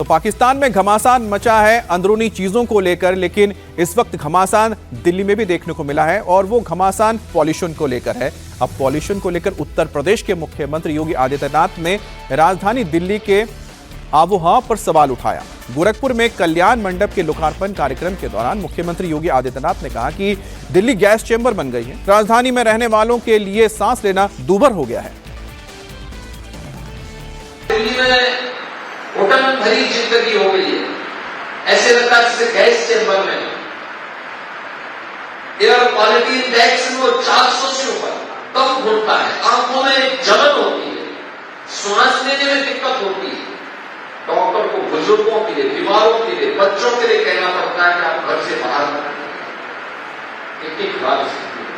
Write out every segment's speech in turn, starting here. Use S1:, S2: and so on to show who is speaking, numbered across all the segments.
S1: पाकिस्तान में घमासान मचा है अंदरूनी चीजों को लेकर, लेकिन इस वक्त घमासान दिल्ली में भी देखने को मिला है और वो घमासान पॉल्यूशन को लेकर है। अब पॉल्यूशन को लेकर उत्तर प्रदेश के मुख्यमंत्री योगी आदित्यनाथ ने राजधानी दिल्ली के आबोहवा पर सवाल उठाया। गोरखपुर में कल्याण मंडप के लोकार्पण कार्यक्रम के दौरान मुख्यमंत्री योगी आदित्यनाथ ने कहा कि दिल्ली गैस चेंबर बन गई है, राजधानी में रहने वालों के लिए सांस लेना दूभर हो गया है।
S2: दिल्ली में घुटन भरी जिंदगी हो गई है, ऐसे लगता है जैसे गैस चेंबर में। एयर क्वालिटी इंडेक्स वो 400 से ऊपर कम घुटता है, आंखों में जलन होती है, सांस लेने में दिक्कत होती है। डॉक्टर को बुजुर्गों के लिए, बीमारों के लिए, बच्चों के लिए कहना पड़ता है कि आप घर से बाहर न निकलें। इतनी खराब स्थिति है।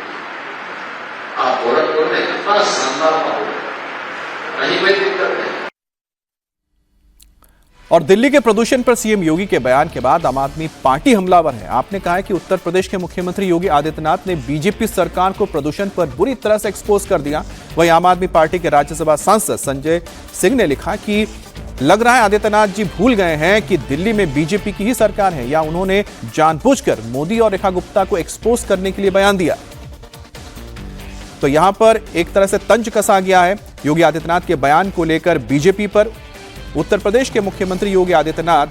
S2: आप गोरखपुर में कितना शानदार माहौल है, कहीं कोई दिक्कत नहीं।
S1: और दिल्ली के प्रदूषण पर सीएम योगी के बयान के बाद आम आदमी पार्टी हमलावर है। आपने कहा है कि उत्तर प्रदेश के मुख्यमंत्री योगी आदित्यनाथ ने बीजेपी सरकार को प्रदूषण पर बुरी तरह से एक्सपोज कर दिया। वहीं आम आदमी पार्टी के राज्यसभा सांसद संजय सिंह ने लिखा कि लग रहा है आदित्यनाथ जी भूल गए हैं कि दिल्ली में बीजेपी की ही सरकार है, या उन्होंने जानबूझकर मोदी और रेखा गुप्ता को एक्सपोज करने के लिए बयान दिया। तो यहां पर एक तरह से तंज कसा गया है योगी आदित्यनाथ के बयान को लेकर बीजेपी पर, उत्तर प्रदेश के मुख्यमंत्री योगी आदित्यनाथ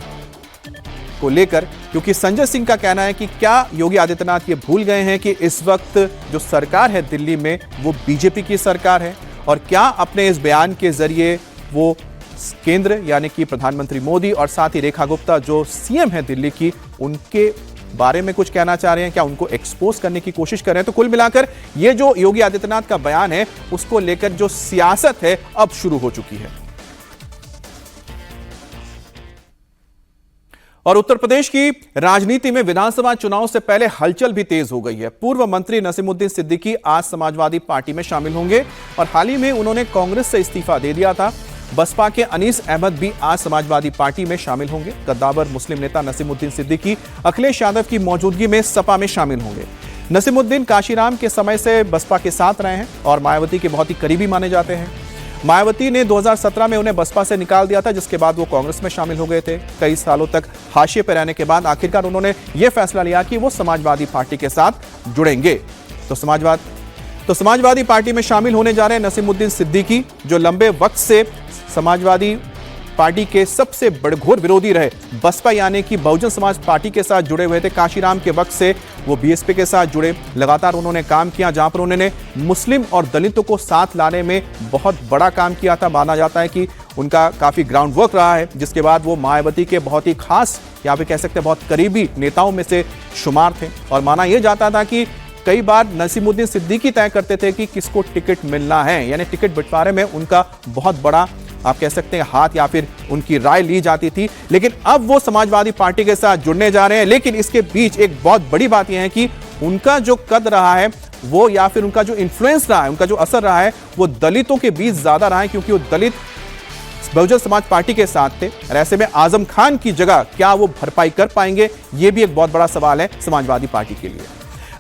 S1: को लेकर, क्योंकि संजय सिंह का कहना है कि क्या योगी आदित्यनाथ ये भूल गए हैं कि इस वक्त जो सरकार है दिल्ली में वो बीजेपी की सरकार है, और क्या अपने इस बयान के जरिए वो केंद्र यानी कि प्रधानमंत्री मोदी और साथ ही रेखा गुप्ता जो सीएम है दिल्ली की, उनके बारे में कुछ कहना चाह रहे हैं, क्या उनको एक्सपोज करने की कोशिश कर रहे हैं। तो कुल मिलाकर ये जो योगी आदित्यनाथ का बयान है उसको लेकर जो सियासत है अब शुरू हो चुकी है। और उत्तर प्रदेश की राजनीति में विधानसभा चुनाव से पहले हलचल भी तेज हो गई है। पूर्व मंत्री नसीमुद्दीन सिद्दीकी आज समाजवादी पार्टी में शामिल होंगे और हाल ही में उन्होंने कांग्रेस से इस्तीफा दे दिया था। बसपा के अनीस अहमद भी आज समाजवादी पार्टी में शामिल होंगे। कद्दावर मुस्लिम नेता नसीमुद्दीन सिद्दीकी अखिलेश यादव की मौजूदगी में सपा में शामिल होंगे। नसीमुद्दीन काशीराम के समय से बसपा के साथ रहे हैं और मायावती के बहुत ही करीबी माने जाते हैं। मायावती ने 2017 में उन्हें बसपा से निकाल दिया था, जिसके बाद वो कांग्रेस में शामिल हो गए थे। कई सालों तक हाशिए पर रहने के बाद आखिरकार उन्होंने ये फैसला लिया कि वो समाजवादी पार्टी के साथ जुड़ेंगे। तो समाजवादी पार्टी में शामिल होने जा रहे हैं नसीमुद्दीन सिद्दीकी, जो लंबे वक्त से समाजवादी पार्टी के सबसे बड़घोर विरोधी रहे। बसपा यानी कि बहुजन समाज पार्टी के साथ जुड़े हुए थे। काशीराम के वक्त से वो बीएसपी के साथ जुड़े। लगातार उन्होंने काम किया, जहां पर उन्होंने मुस्लिम और दलितों को साथ लाने में बहुत बड़ा काम किया था। माना जाता है कि उनका काफ़ी ग्राउंड वर्क रहा है, जिसके बाद वो मायावती के बहुत ही खास, या फिर कह सकते हैं बहुत करीबी नेताओं में से शुमार थे। और माना यह जाता था कि कई बार नसीमुद्दीन सिद्दीकी तय करते थे कि किसको टिकट मिलना है, यानी टिकट बंटवारे में उनका बहुत बड़ा, आप कह सकते हैं, हाथ या फिर उनकी राय ली जाती थी। लेकिन अब वो समाजवादी पार्टी के साथ जुड़ने जा रहे हैं। लेकिन इसके बीच एक बहुत बड़ी बात यह है कि उनका जो कद रहा है वो, या फिर उनका जो इन्फ्लुएंस रहा है, उनका जो असर रहा है, वो दलितों के बीच ज्यादा रहा है, क्योंकि वो दलित बहुजन समाज पार्टी के साथ थे। और ऐसे में आजम खान की जगह क्या वो भरपाई कर पाएंगे, ये भी एक बहुत बड़ा सवाल है समाजवादी पार्टी के लिए।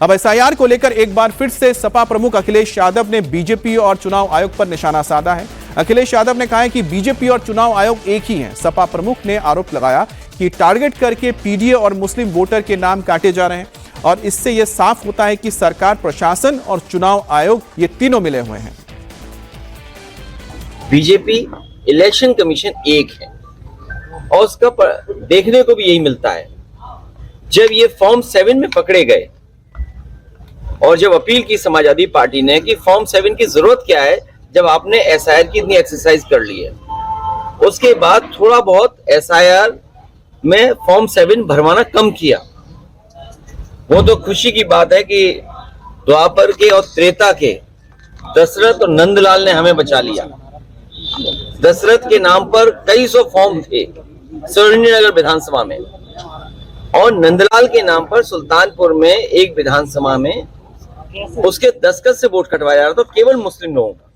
S1: अब एसआईआर को लेकर एक बार फिर से सपा प्रमुख अखिलेश यादव ने बीजेपी और चुनाव आयोग पर निशाना साधा है। अखिलेश यादव ने कहा है कि बीजेपी और चुनाव आयोग एक ही हैं। सपा प्रमुख ने आरोप लगाया कि टारगेट करके पीडीए और मुस्लिम वोटर के नाम काटे जा रहे हैं, और इससे यह साफ होता है कि सरकार, प्रशासन और चुनाव आयोग ये तीनों मिले हुए हैं।
S3: बीजेपी इलेक्शन कमीशन एक है और उसका देखने को भी यही मिलता है। जब ये फॉर्म 7 में पकड़े गए और जब अपील की समाजवादी पार्टी ने कि फॉर्म 7 की जरूरत क्या है जब आपने एसआईआर की इतनी एक्सरसाइज कर ली है, उसके बाद थोड़ा बहुत एसआईआर में फॉर्म 7 भरवाना कम किया। वो तो खुशी की बात है कि द्वापर के और त्रेता के दशरथ और नंदलाल ने हमें बचा लिया। दशरथ के नाम पर कई सौ फॉर्म थे सुरेंद्रनगर विधानसभा में, और नंदलाल के नाम पर सुल्तानपुर में एक विधानसभा में उसके दस्तखत से वोट कटवाया जा रहा था, केवल मुस्लिम लोगों का।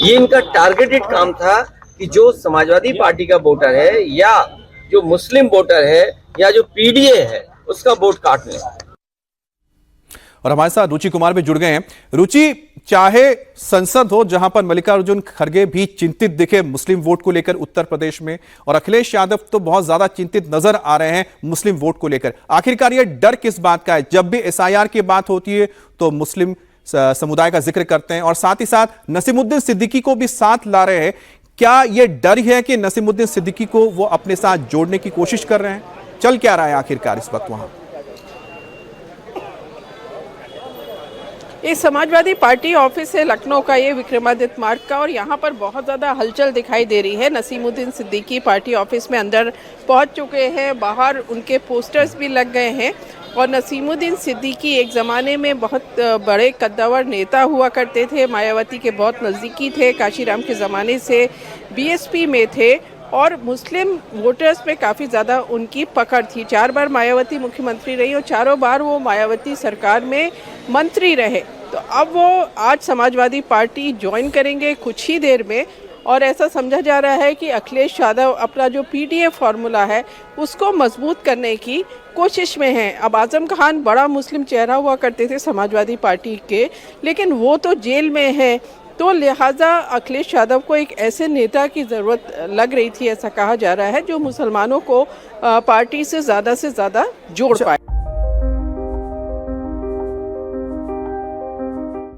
S3: ये इनका टारगेटेड काम था कि जो समाजवादी पार्टी का वोटर है, या जो मुस्लिम वोटर है, या जो पीडीए है, उसका वोट काट लें।
S1: और हमारे साथ रुचि कुमार भी जुड़ गए हैं। रुचि, चाहे संसद हो जहां पर मल्लिकार्जुन खड़गे भी चिंतित दिखे मुस्लिम वोट को लेकर उत्तर प्रदेश में, और अखिलेश यादव तो बहुत ज्यादा चिंतित नजर आ रहे हैं मुस्लिम वोट को लेकर, आखिरकार ये डर किस बात का है? जब भी एसआईआर की बात होती है तो मुस्लिम समुदाय का जिक्र करते हैं और साथ ही साथ नसीमुद्दीन सिद्दीकी को भी साथ ला रहे हैं। क्या यह डर है कि नसीमुद्दीन सिद्दीकी को वो अपने साथ जोड़ने की कोशिश कर रहे हैं? चल क्या रहा है आखिरकार इस वक्त वहां?
S4: ये समाजवादी पार्टी ऑफिस है लखनऊ का, ये विक्रमादित्य मार्ग का, और यहाँ पर बहुत ज़्यादा हलचल दिखाई दे रही है। नसीमुद्दीन सिद्दीकी पार्टी ऑफिस में अंदर पहुँच चुके हैं, बाहर उनके पोस्टर्स भी लग गए हैं। और नसीमुद्दीन सिद्दीकी एक ज़माने में बहुत बड़े कद्दावर नेता हुआ करते थे, मायावती के बहुत नज़दीकी थे, काशीराम के ज़माने से बीएसपी में थे और मुस्लिम वोटर्स पे काफ़ी ज़्यादा उनकी पकड़ थी। 4 बार मायावती मुख्यमंत्री रही और चारों बार वो मायावती सरकार में मंत्री रहे। तो अब वो आज समाजवादी पार्टी ज्वाइन करेंगे कुछ ही देर में, और ऐसा समझा जा रहा है कि अखिलेश यादव अपना जो पीटीए फार्मूला है उसको मजबूत करने की कोशिश में हैं। अब आजम खान बड़ा मुस्लिम चेहरा हुआ करते थे समाजवादी पार्टी के, लेकिन वो तो जेल में है, तो लिहाजा अखिलेश यादव को एक ऐसे नेता की ज़रूरत लग रही थी, ऐसा कहा जा रहा है, जो मुसलमानों को पार्टी से ज़्यादा जोड़ पाए।